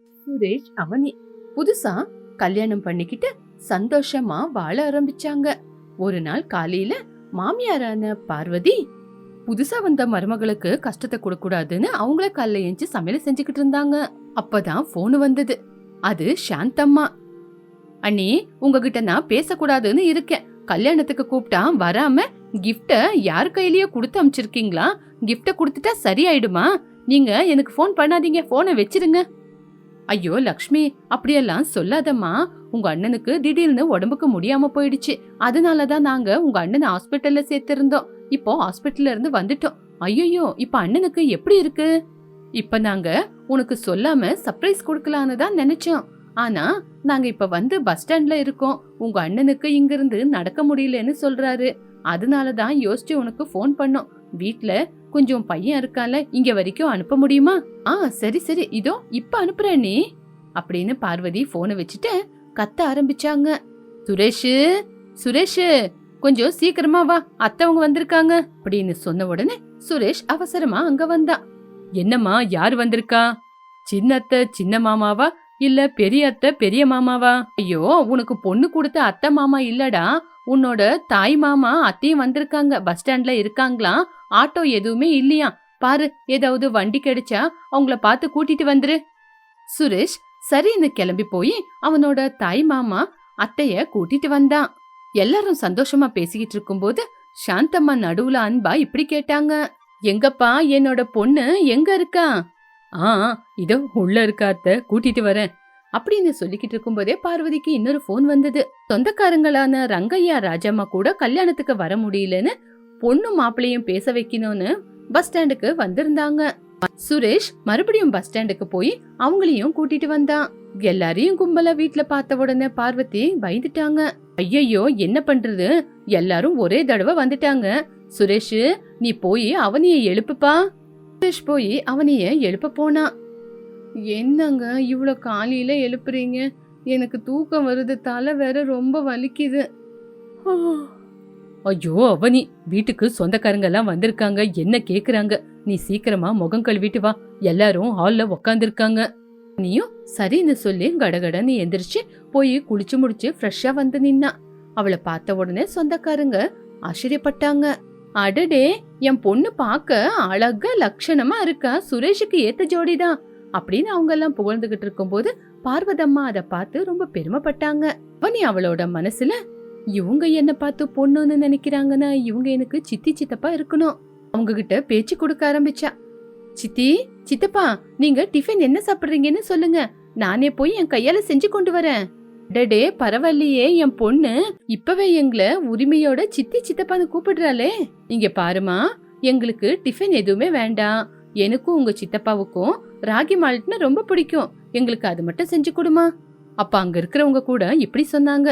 சுரேஷ் அவனி புதுசா கல்யாணம் பண்ணிக்கிட்டு சந்தோஷமா வாழ ஆரம்பிச்சாங்க. ஒரு நாள் காலையில மாமியாரான பார்வதி புதுசா வந்த மருமகளுக்கு கஷ்டத்தை கொடுக்க கூடாதுன்னு அவங்கள காலைல எஞ்சி சமையல் செஞ்சுக்கிட்டு இருந்தாங்க. அப்பதான் போன் வந்தது. அது சாந்தம்மா. அண்ணி, உங்ககிட்ட நான் பேசக்கூடாதுன்னு இருக்கேன். கல்யாணத்துக்கு கூப்பிட்டா வராம கிஃப்ட யார் கையிலயோ கொடுத்து அமிச்சிருக்கீங்களா? கிஃப்ட கொடுத்துட்டா சரியாயிடுமா? நீங்க எனக்கு போன் பண்ணாதீங்க, போனை வச்சிருங்க. ஐயோ லக்ஷ்மி, அப்படியெல்லாம் சொல்லாதம்மா. உங்க அண்ணனுக்கு திடீர்னு உடம்புக்கு முடியாம போயிடுச்சு. அதனாலதான் நாங்க உங்க அண்ணனை ஹாஸ்பிட்டல்ல சேர்த்திருந்தோம். இப்போ ஹாஸ்பிட்டல்ல இருந்து வந்துட்டோம். ஐயோ, இப்ப அண்ணனுக்கு எப்படி இருக்கு? இப்ப நாங்க உனக்கு சொல்லாம சர்ப்ரைஸ் கொடுக்கலான்னு தான் நினைச்சோம். ஆனா நாங்க இப்ப வந்து பஸ் ஸ்டாண்ட்ல இருக்கோம். உங்க அண்ணனுக்கு இங்க இருந்து நடக்க முடியலன்னு சொல்றாரு. அதனாலதான் யோசிச்சு உனக்கு போன் பண்ணோம். வீட்ல கொஞ்சம் பையன் இருக்கால, இங்க வரைக்கும் அனுப்ப முடியுமா? சரி சரி, இதோ இப்ப அனுப்புறேன் நீ அப்படின்னு பார்வதி போனை வச்சுட்டு கத்த ஆரம்பிச்சாங்க. சுரேஷ், சுரேஷ், கொஞ்சம் சீக்கிரமா வா, அத்தவங்க வந்திருக்காங்க அப்படின்னு சொன்ன உடனே சுரேஷ் அவசரமா அங்க வந்தா. என்னம்மா, யார் வந்திருக்கா? சின்ன அத்தை சின்ன மாமாவா இல்ல பெரிய அத்தை பெரிய மாமாவா? ஐயோ, உனக்கு பொண்ணு கொடுத்த அத்தை மாமா இல்லடா, உன்னோட தாய் மாமா அத்தையும் வந்திருக்காங்க. பஸ் ஸ்டாண்ட்ல இருக்காங்களாம். ஆட்டோ எதுவுமே இல்லையா? பாரு, ஏதாவது வண்டி கிடைச்சா அவங்கள பார்த்து கூட்டிட்டு வந்துரு. சுரேஷ் சரின்னு கிளம்பி போய் அவனோட தாய் மாமா அத்தைய கூட்டிட்டு வந்தான். எல்லாரும் சந்தோஷமா பேசிக்கிட்டு இருக்கும்போது சாந்தம்மா நடுவுல அன்பா இப்படி கேட்டாங்க. எங்கப்பா என்னோட பொண்ணு எங்க இருக்கா? இதோ உள்ள இருக்கா அத்தை, கூட்டிட்டு வரேன் அப்படின்னு சொல்லிக்கிட்டு இருக்கும்போதே பார்வதிக்கு இன்னொரு போன் வந்தது. சொந்தக்காரங்களான ரங்கையா ராஜம்மா கூட கல்யாணத்துக்கு வர முடியலன்னு பொண்ணு மாப்பிளையும் பேச வைக்கணும்னு பஸ் ஸ்டாண்டுக்கு வந்திருந்தாங்க. சுரேஷ் மறுபடியும் பஸ் ஸ்டாண்டுக்கு போய் அவங்களையும் கூட்டிட்டு வந்தான். எல்லாரையும் கும்பலா வீட்டுல பார்த்த உடனே பார்வதி பயந்துட்டாங்க. ஐயோ, என்ன பண்றது? எல்லாரும் ஒரே தடவை வந்துட்டாங்க. சுரேஷ், நீ போய் அவனைய எழுப்புப்பா. சுரேஷ் போய் அவனைய எழுப்ப போனா. என்னங்க இவ்வளோ காலையில எழுப்புறீங்க? எனக்கு தூக்கம் வருது, தலை வேற ரொம்ப வலிக்குது. ஐயோ அவனி, வீட்டுக்கு சொந்தக்காரங்க எல்லாம் வந்திருக்காங்க, என்ன கேக்குறாங்க? நீ சீக்கிரமா முகம் கழுவிட்டு வா, எல்லாரும் ஹால்ல உக்காந்துருக்காங்க. நீயும் சரின்னு சொல்லி கடகடன்னு எந்திரிச்சு போய் குளிச்சு முடிச்சு ஃப்ரெஷ்ஷா வந்து நின்னா. அவளை பார்த்த உடனே சொந்தக்காரங்க ஆச்சரியப்பட்டாங்க. அடடே, என் பொண்ணு பாக்க அழகா லட்சணமா இருக்கா, சுரேஷுக்கு ஏத்த ஜோடிதான் அப்படின்னு அவங்க எல்லாம் புகழ்ந்துகிட்டு இருக்கும் போது பார்வதம்மா அதை பார்த்து ரொம்ப பெருமைப்பட்டாங்க. அவனி அவளோட மனசுல, இவங்க என்ன பார்த்து பொண்ணுன்னு நினைக்கிறாங்கன்னா இவங்க எனக்கு சித்தி சித்தப்பா இருக்கணும். அவங்க கிட்ட பேச்சு கொடுக்க ஆரம்பிச்சா. சித்தி, சித்தப்பா, நீங்க டிஃபன் என்ன சாப்பிடுறீங்கன்னு சொல்லுங்க, நானே போய் என் கையால செஞ்சு கொண்டு வரேன். டே பரவாயில்லையே, என் பொண்ணு இப்பவே எங்களை உரிமையோட சித்தி சித்தப்பான்னு கூப்பிடுறாளே. இங்க பாருமா, எங்களுக்கு டிஃபன் எதுவுமே வேண்டாம். எனக்கும் உங்க சித்தப்பாவுக்கும் ராகி மால்ட்னா ரொம்ப பிடிக்கும். எங்களுக்கு அது மட்டும் செஞ்சு கொடுமா. அப்ப அங்க இருக்கிறவங்க கூட இப்படி சொன்னாங்க.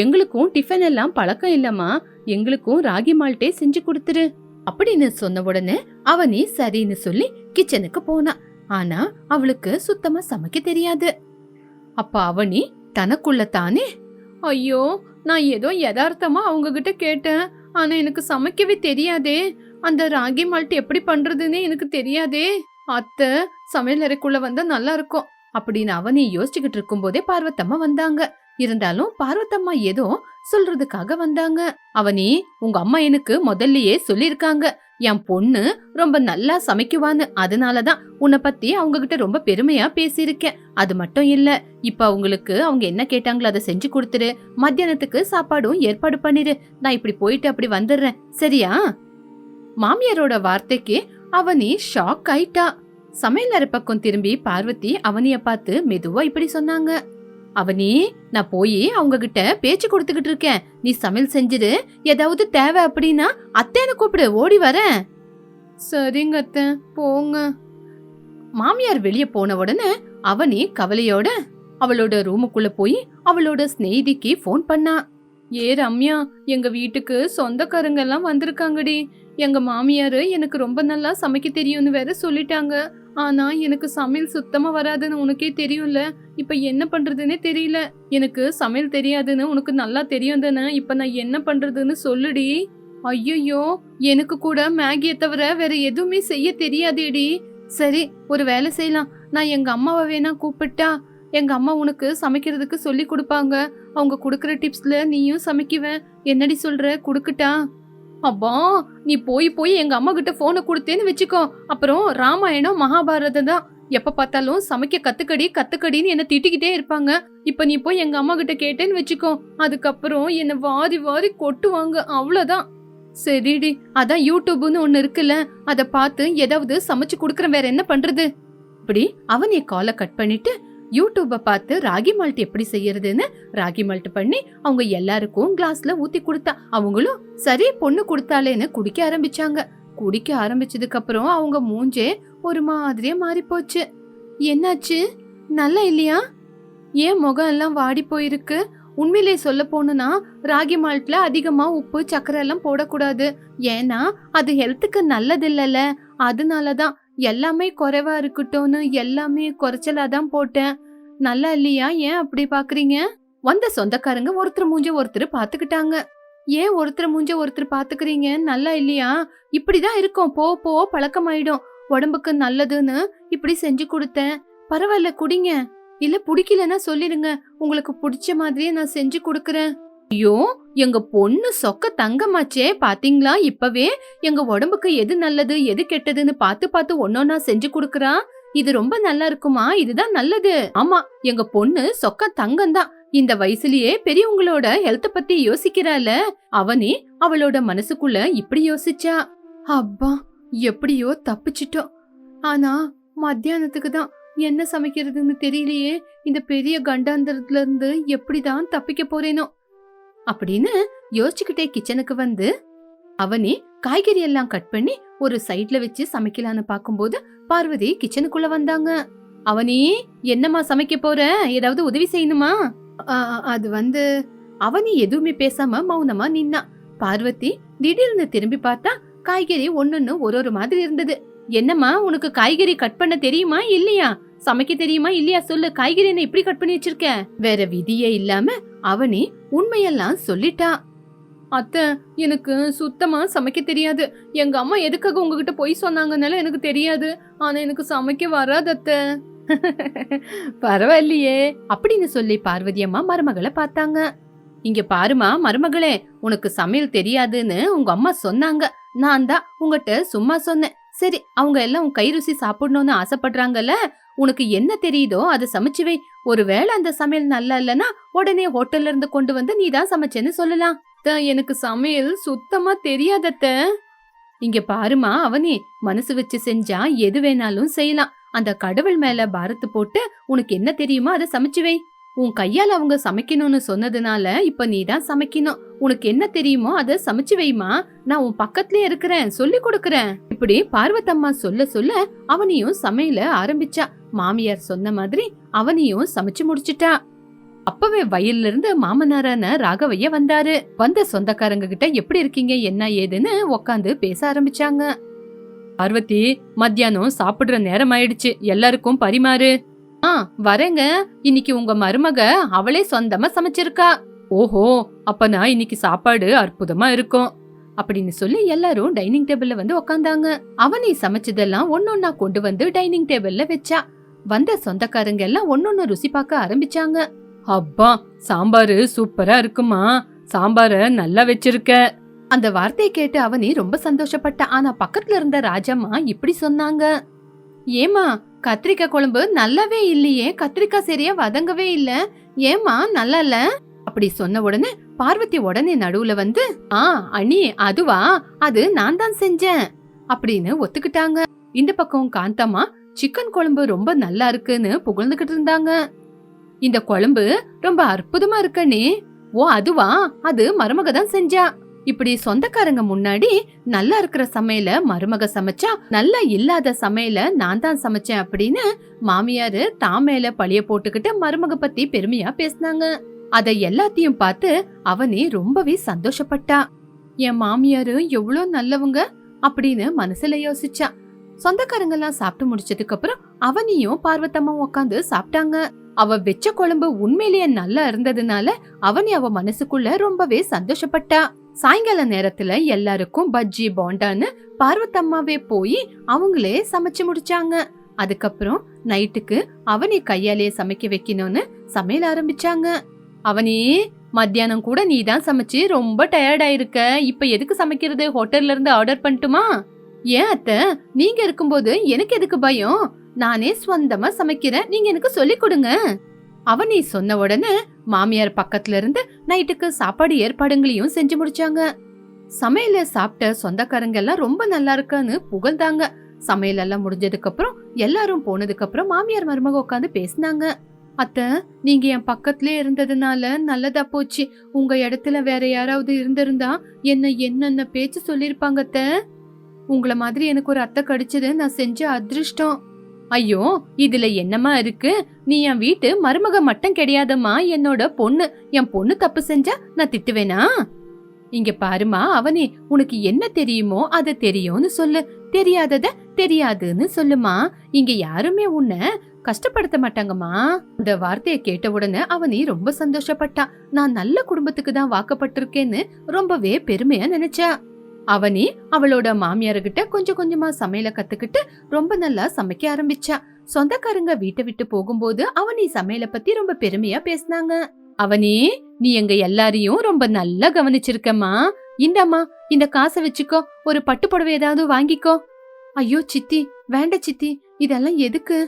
எங்களுக்கும் டிஃபன் எல்லாம் பழக்கம் இல்லம்மா, எங்களுக்கும் ராகி மால்ட்டே செஞ்சு கொடுத்துரு அப்படின்னு சொன்ன உடனே அவனி சரின்னு சொல்லி கிச்சனுக்கு போனா. ஆனா அவளுக்கு சுத்தமா சமைக்க தெரியாது. அப்ப அவனி தனக்குள்ள தானே, ஐயோ, நான் ஏதோ யதார்த்தமா அவங்க கிட்ட கேட்டேன், ஆனா எனக்கு சமைக்கவே தெரியாதே. அந்த ராகி மால்ட் எப்படி பண்றதுன்னு எனக்கு தெரியாதே. அத்தை சமையல் அறைக்குள்ள வந்தா நல்லா இருக்கும் அப்படின்னு அவனி யோசிச்சுக்கிட்டு இருக்கும் போதே பார்வத்தம்மா வந்தாங்க. இருந்தாலும் பார்வத்தம்மா ஏதோ சொல்றதுக்காக வந்தாங்க. அவனி, உங்க அம்மா எனக்கு முதல்லயே சொல்லிருக்காங்க, என் பொண்ணு ரொம்ப நல்லா சமைக்குவான்னு. அதனாலதான் உன்னை பத்தி அவங்க கிட்ட ரொம்ப பெருமையா பேசியிருக்கேன். அது மட்டும் இல்ல, இப்ப அவங்களுக்கு அவங்க என்ன கேட்டாங்களோ அதை செஞ்சு கொடுத்துரு. மத்தியானத்துக்கு சாப்பாடும் ஏற்பாடு பண்ணிரு. நான் இப்படி போயிட்டு அப்படி வந்துடுறேன், சரியா? மாமியாரோட வார்த்தைக்கு அவனி ஷாக் ஆயிட்டா. சமையல் அறை பக்கம் திரும்பி பார்வதி அவனிய பார்த்து மெதுவா இப்படி சொன்னாங்க. அவனி, நான் போய் அவங்க கிட்ட பேச்சு கொடுத்துக்கிட்டு இருக்கேன், நீ சமையல் செஞ்சிரு. ஏதாவது தேவை அப்படின்னா அத்தைன்னு கூப்பிடு, ஓடி வரேன். சரிங்க அத்தை, போங்க. மாமியார் வெளியே போன உடனே அவனி கவலையோட அவளோட ரூமுக்குள்ள போய் அவளோட ஸ்நேகிதிக்கு போன் பண்ணா. ஏ ரம்யா, எங்க வீட்டுக்கு சொந்தக்காரங்க எல்லாம் வந்திருக்காங்கடி. எங்க மாமியாரு எனக்கு ரொம்ப நல்லா சமைக்க தெரியும்னு வேற சொல்லிட்டாங்க. ஆனா எனக்கு சமையல் சுத்தமா வராதுன்னு உனக்கே தெரியும்ல. இப்ப என்ன பண்றதுன்னே தெரியல. எனக்கு சமையல் தெரியாதுன்னு உனக்கு நல்லா தெரியும் தானே. இப்ப நான் என்ன பண்றதுன்னு சொல்லுடி. ஐயோ, எனக்கு கூட மேகியை தவிர வேற எதுவுமே செய்ய தெரியாதேடி. சரி, ஒரு வேலை செய்யலாம். நான் எங்க அம்மாவை வேணா கூப்பிட்டா? எங்க அம்மா உனக்கு சமைக்கிறதுக்கு சொல்லி கொடுப்பாங்க. அவங்க குடுக்கற டிப்ஸ்ல நீயும் சமைக்குவேன். என்னடி சொல்ற, குடுக்கட்டா? அப்பா, நீ போய் போய் எங்க அம்மா கிட்ட போனை கொடுத்தேன்னு வச்சுக்கோ, அப்புறம் ராமாயணம் மகாபாரதம் தான். எப்ப பார்த்தாலும் சமைக்க கத்துக்கடி கத்துக்கடின்னு என்ன திட்டிக்கிட்டே இருப்பாங்க. இப்ப நீ போய் எங்க அம்மா கிட்ட கேட்டேன்னு வச்சுக்கோ, அதுக்கப்புறம் என்ன வாரி வாரி கொட்டுவாங்க. அவ்வளவுதான். சரிடி, அதான் யூடியூப்னு ஒண்ணு இருக்குல்ல, அத பார்த்து ஏதாவது சமைச்சு குடுக்கறேன், வேற என்ன பண்றது? இப்படி அவனே காலை கட் பண்ணிட்டு யூடியூப பார்த்து ராகி மால்ட் எப்படி செய்யறதுன்னு ராகி மால்ட் பண்ணி அவங்க எல்லாருக்கும் கிளாஸ்ல ஊத்தி கொடுத்தா. அவங்களும் சரி பொண்ணு கொடுத்தாலேன்னு குடிக்க ஆரம்பிச்சாங்க. குடிக்க ஆரம்பிச்சதுக்கு அப்புறம் அவங்க மூஞ்சே ஒரு மாதிரியே மாறி போச்சு. என்னாச்சு, நல்லா இல்லையா? ஏன் முகம் எல்லாம் வாடி போயிருக்கு? உண்மையிலே சொல்ல போனா ராகி மால்ட்ல அதிகமா உப்பு சக்கரை எல்லாம் போடக்கூடாது. ஏன்னா அது ஹெல்த்துக்கு நல்லது இல்லல. அதனாலதான் எல்லாமே குறைவா இருக்கட்டும்னு எல்லாமே குறைச்சலாதான் போட்டேன். நல்லா இல்லையா? ஏன் அப்படி பாக்குறீங்க? வந்த சொந்தக்காரங்க ஒருத்தர் மூஞ்ச ஒருத்தர் பாத்துக்கிட்டாங்க. ஏன் ஒருத்தர் மூஞ்ச ஒருத்தர் பாத்துக்கிறீங்க? நல்லா இல்லையா? இப்படிதான் இருக்கும், போ போ பழக்கமாயிடும். உடம்புக்கு நல்லதுன்னு இப்படி செஞ்சு கொடுத்தேன். பரவாயில்ல, குடிங்க. இல்ல பிடிக்கலன்னா சொல்லிடுங்க, உங்களுக்கு பிடிச்ச மாதிரியே நான் செஞ்சு கொடுக்கறேன். ஐயோ, எங்க பொண்ணு சொக்க தங்கமாச்சே, பாத்தீங்களா? இப்பவே எங்க உடம்புக்கு எது நல்லது எது கெட்டதுன்னு பார்த்து பார்த்து ஒன்னொன்னா செஞ்சு கொடுக்கறா. இது ரொம்ப நல்லா இருக்குமா? இதுதான் நல்லது. ஆமா, எங்க பொண்ணு சொக்க தங்கம்தான். இந்த வயசுலயே பெரியவங்களோட ஹெல்த் பத்தி யோசிக்கிறால. அவனே அவளோட மனசுக்குள்ள இப்படி யோசிச்சா. அப்பா, எப்படியோ தப்பிச்சிட்டோம். ஆனா மத்தியானத்துக்கு தான் என்ன சமைக்கிறதுன்னு தெரியலையே. இந்த பெரிய கண்டாந்தரத்துல இருந்து எப்படிதான் தப்பிக்க போறேனோ அப்படின்னு யோசிச்சுக்கிட்டே கிச்சனுக்கு வந்து அவனே காய்கறி எல்லாம் கட் பண்ணி ஒரு சைட்ல வச்சு சமைக்கலான்னு பாக்கும்போது பார்வதி கிச்சனுக்குள்ள வந்தாங்க. அவனே, என்னம்மா சமைக்க போற? ஏதாவது உதவி செய்யணுமா? அது வந்து அவனி எதுவுமே பேசாம மௌனமா நின்னா. பார்வதி திடீர்னு திரும்பி பார்த்தா காய்கறி ஒன்னொன்னு ஒரு மாதிரி இருந்தது. என்னம்மா, உனக்கு காய்கறி கட் பண்ண தெரியுமா இல்லையா? சமைக்க தெரியுமா இல்லையா? சொல்லு, காய்கறி என்ன இப்படி கட் பண்ணி வச்சிருக்க? வேற விதியே இல்லாம அவனே உண்மையெல்லாம் சொல்லிட்டா. அத்தை, எனக்கு சுத்தமா சமைக்க தெரியாது. எங்க அம்மா எதுக்காக உங்ககிட்ட போய் சொன்னாங்கன்னால எனக்கு தெரியாது. ஆனா எனக்கு சமைக்க வராது அத்தை. பரவாயில்லையே அப்படின்னு சொல்லி பார்வதி அம்மா மருமகளை பார்த்தாங்க. இங்க பாருமா மருமகளே, உனக்கு சமையல் தெரியாதுன்னு உங்க அம்மா சொன்னாங்க. நான் தான் உங்ககிட்ட சும்மா சொன்னேன். சரி, அவங்க எல்லாம் உன் கை ருசி சாப்பிடணும்னு ஆசைப்படுறாங்கல்ல, உனக்கு என்ன தெரியுதோ அதை சமைச்சு வை. ஒருவேளை அந்த சமையல் நல்லா இல்லைன்னா உடனே ஹோட்டல்ல இருந்து கொண்டு வந்து நீ தான் சமைச்சேன்னு சொல்லலாம். எனக்கு சமையல் சுத்தமா தெரியாதத்த. இங்க பாருமா அவனே, மனசு வச்சு செஞ்சா எது வேணாலும் செய்யலாம். அந்த கடவுள் மேல பாரத்து போட்டு உனக்கு என்ன தெரியுமோ அதை சமைச்சு வை. உன் கையால அவங்க சமைக்கணும்னு சொன்னதுனால இப்ப நீ தான் சமைக்கணும். உனக்கு என்ன தெரியுமோ அதை சமைச்சு வைமா. நான் உன் பக்கத்துலயே இருக்கிறேன், சொல்லி கொடுக்கறேன். இப்படி பார்வத்தம்மா சொல்ல சொல்ல அவனையும் சமையல ஆரம்பிச்சா. மாமியார் சொன்ன மாதிரி அவனையும் சமைச்சு முடிச்சுட்டா. அப்பவே வயல்ல இருந்து மாமனாரான ராகவைய வந்தாரு. வந்த சொந்தக்காரங்க கிட்ட எப்படி இருக்கீங்க என்ன ஏதுன்னு உக்காந்து பேச ஆரம்பிச்சாங்க. பார்வதி, மத்தியானம் சாப்பிடுற நேரம் ஆயிடுச்சு, எல்லாருக்கும் பரிமாறு. வரேங்க. இன்னைக்கு உங்க மருமக அவளே சொந்தமா சமைச்சிருக்கா. ஓஹோ, அப்பனா இன்னைக்கு சாப்பாடு அற்புதமா இருக்கும் அப்படின்னு சொல்லி எல்லாரும் டைனிங் டேபிள்ல வந்து உக்காந்தாங்க. அவனே சமைச்சதெல்லாம் ஒன்னொன்னா கொண்டு வந்து டைனிங் டேபிள்ல வச்சா. வந்த சொந்தக்காரங்க எல்லாம் ஒன்னொன்னு ருசி பார்க்க ஆரம்பிச்சாங்க. அப்பா, சாம்பாரு சூப்பரா இருக்குமா, சாம்பார நல்லா வச்சிருக்க. அந்த வார்த்தையை கேட்டு அவனே ரொம்ப சந்தோஷப்பட்ட. ஆனா பக்கத்துல இருந்த ராஜம்மா இப்படி சொன்னாங்க. ஏமா, கத்திரிக்காய் குழம்பு நல்லாவே இல்லையே, கத்திரிக்காய் சரியா வதங்கவே இல்ல, ஏமா நல்லா இல்ல? அப்படி சொன்ன உடனே பார்வதி உடனே நடுவுல வந்து, அண்ணி அதுவா, அது நான் தான் செஞ்சேன் அப்படின்னு ஒத்துக்கிட்டாங்க. இந்த பக்கம் காந்தம்மா சிக்கன் குழம்பு ரொம்ப நல்லா இருக்குன்னு புகழ்ந்துகிட்டு இருந்தாங்க. இந்த குழம்பு ரொம்ப அற்புதமா இருக்கண்ணே. ஓ அதுவா, அது மருமக தான் செஞ்சா. இப்படி சொந்தக்காரங்க முன்னாடி நல்லா இருக்கிற சமையல மருமக சமைச்சா, நல்லா இல்லாத சமையல நான் தான் சமைச்சேன் அப்படின்னு மாமியாரு தாமேல பழிய போட்டுக்கிட்டு மருமக பத்தி பெருமையா பேசினாங்க. அத எல்லாத்தையும் பார்த்து அவனே ரொம்பவே சந்தோஷப்பட்டா. என் மாமியாரு எவ்வளவு நல்லவங்க அப்படின்னு மனசுல யோசிச்சா. சொந்தக்காரங்க எல்லாம் சாப்பிட்டு முடிச்சதுக்கு அப்புறம் அவனையும் பார்வத்தம்மா உட்காந்து சாப்பிட்டாங்க. அவ வெச்ச குழம்பு உண்மையிலேயே நல்லா இருந்ததுனால அவனே அவ மனசுக்குள்ள ரொம்பவே சந்தோஷப்பட்டா. சாயங்கால நேரத்துல எல்லாருக்கும் பஜ்ஜி போண்டான்னு பார்வத்தம்மாவே போய் அவங்களே சமைச்சு முடிச்சாங்க. அதுக்கப்புறம் நைட்டுக்கு அவனி கையாலேயே சமைக்க வைக்கணும்னு சமையல் ஆரம்பிச்சாங்க. அவனி, மத்தியானம் கூட நீ தான் சமைச்சு ரொம்ப டயர்டா இருக்க. இப்ப எதுக்கு சமைக்கிறது? ஹோட்டல்ல இருந்து ஆர்டர் பண்ணட்டுமா? ஏன் அத்தை, நீங்க இருக்கும்போது எனக்கு எதுக்கு பயம்? நானே சொந்தமா சமைக்கிறேன், நீங்க எனக்கு சொல்லி கொடுங்க. அவனி சொன்ன உடனே மாமியார் பக்கத்துல இருந்து நைட்டுக்கு சாப்பாடு ஏற்பாடுகளையும் செஞ்சு முடிச்சாங்க. சமையல சாப்பிட்ட சொந்தக்காரங்க எல்லாம் ரொம்ப நல்லா இருக்கான்னு புகழ்ந்தாங்க. சமையல் எல்லாம் முடிஞ்சதுக்கு அப்புறம் எல்லாரும் போனதுக்கு அப்புறம் மாமியார் மருமக உட்காந்து பேசினாங்க. அத்த, நீங்க என் பக்கத்திலே இருந்ததுனால நல்லதா போச்சு. உங்க இடத்துல வேற யாராவது இருந்திருந்தா என்னென்ன பேச்சு சொல்லிருப்பாங்க அத்த. உங்கள மாதிரி எனக்கு ஒரு அத்தை கிடைச்சது நான் செஞ்ச அதிர்ஷ்டம். ஐயோ, இதுல என்னமா இருக்கு? நீ என் வீட்டு மருமக மட்டும் கிடையாதம்மா, என்னோட பொண்ணு. என் பொண்ணு தப்பு செஞ்சா நான் திட்டுவேனா? இங்க பாருமா அவனே, உனக்கு என்ன தெரியுமோ அத தெரியும்னு சொல்லு, தெரியாதத தெரியாதுன்னு சொல்லுமா. இங்க யாருமே உன்னை கஷ்டப்படுத்த மாட்டாங்கம்மா. அந்த வார்த்தையை கேட்ட உடனே அவனி ரொம்ப சந்தோஷப்பட்டா. நான் நல்ல குடும்பத்துக்கு தான் வாக்கப்பட்டிருக்கேன்னு ரொம்பவே பெருமையா நினைச்சா. அவனி அவளோட மாமியார்கிட்ட கொஞ்சம் கொஞ்சமா சமையல கத்துக்கிட்டு ரொம்ப நல்லா சமைக்க ஆரம்பிச்சா. சொந்தக்காரங்க வீட்டை விட்டு போகும்போது அவனி சமையல பத்தி ரொம்ப பெருமையா பேசினாங்க. அவனி, நீ எங்க எல்லாரையும் ரொம்ப நல்லா கவனிச்சிருக்கம்மா. இந்தாம்மா, இந்த காசை வச்சுக்கோ, ஒரு பட்டு புடவை ஏதாவது வாங்கிக்கோ. ஐயோ சித்தி, வேண்ட சித்தி, இதெல்லாம் எதுக்கு?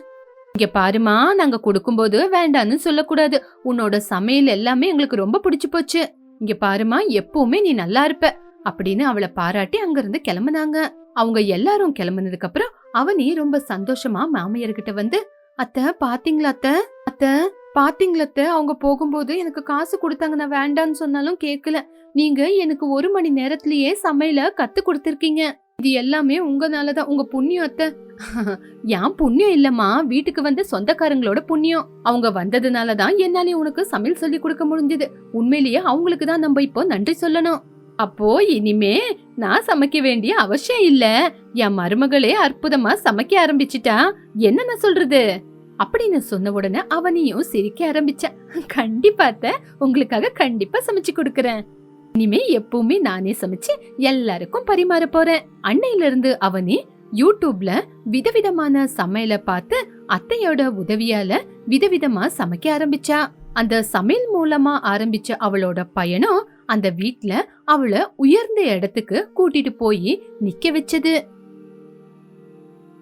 இங்க பாருமா, நாங்க கொடுக்கும்போது வேண்டான்னு சொல்லக்கூடாது. உன்னோட சமையல் எல்லாமே எங்களுக்கு ரொம்ப பிடிச்சு போச்சு. இங்க பாருமா, எப்பவுமே நீ நல்லா இருப்ப அப்படின்னு அவளை பாராட்டி அங்கிருந்து கிளம்புனாங்க. அவங்க எல்லாரும் கிளம்புனதுக்கு அப்புறம் அவனி ரொம்ப சந்தோஷமா மாமியார்கிட்ட வந்து, அத்தை பாத்தீங்களா அத்தை, அத்தை பாத்தீங்களா அத்தை, அவங்க போகும்போது எனக்கு காசு கொடுத்தாங்க, நான் வேண்டான்னு சொன்னாலும் கேக்கல. நீங்க எனக்கு 1 மணி நேரத்திலேயே சமையல கத்து கொடுத்திருக்கீங்க. இது எல்லாமே உங்கனாலதான், உங்க புண்ணியம் அத்தை. என் புண்ணியம் இல்லம்மா, வீட்டுக்கு வந்த சொந்தக்காரங்களோட புண்ணியம். அவங்க வந்ததுனாலதான் என்னாலே உனக்கு சமையல் சொல்லி கொடுக்க முடிஞ்சது. உண்மையிலேயே அவங்களுக்கு தான் நம்ம இப்போ நன்றி சொல்லணும். அப்போ இனிமே நான் சமைக்க வேண்டிய அவசியம் இல்ல. என் மருமகளே அற்புதமா சமைக்க ஆரம்பிச்சிட்டா, என்ன சொல்றது அப்படின்னு சொன்ன உடனே அவனையும் சிரிக்க ஆரம்பிச்சா. கண்டிப்பா அத்தை, உங்களுக்காக கண்டிப்பா சமைச்சு கொடுக்கறேன். இனிமே எப்பவுமே நானே சமைச்சு எல்லாருக்கும் பரிமாற போறேன். அன்னையில இருந்து அவனி யூடியூப்ல விதவிதமான சமையல பார்த்து அத்தையோட உதவியால விதவிதமா சமைக்க ஆரம்பிச்சா. அந்த சமையல் மூலமா ஆரம்பிச்ச அவளோட பயணம் அந்த வீட்ல அவளை உயர்ந்த இடத்துக்கு கூட்டிட்டு போய் நிக்க வச்சது.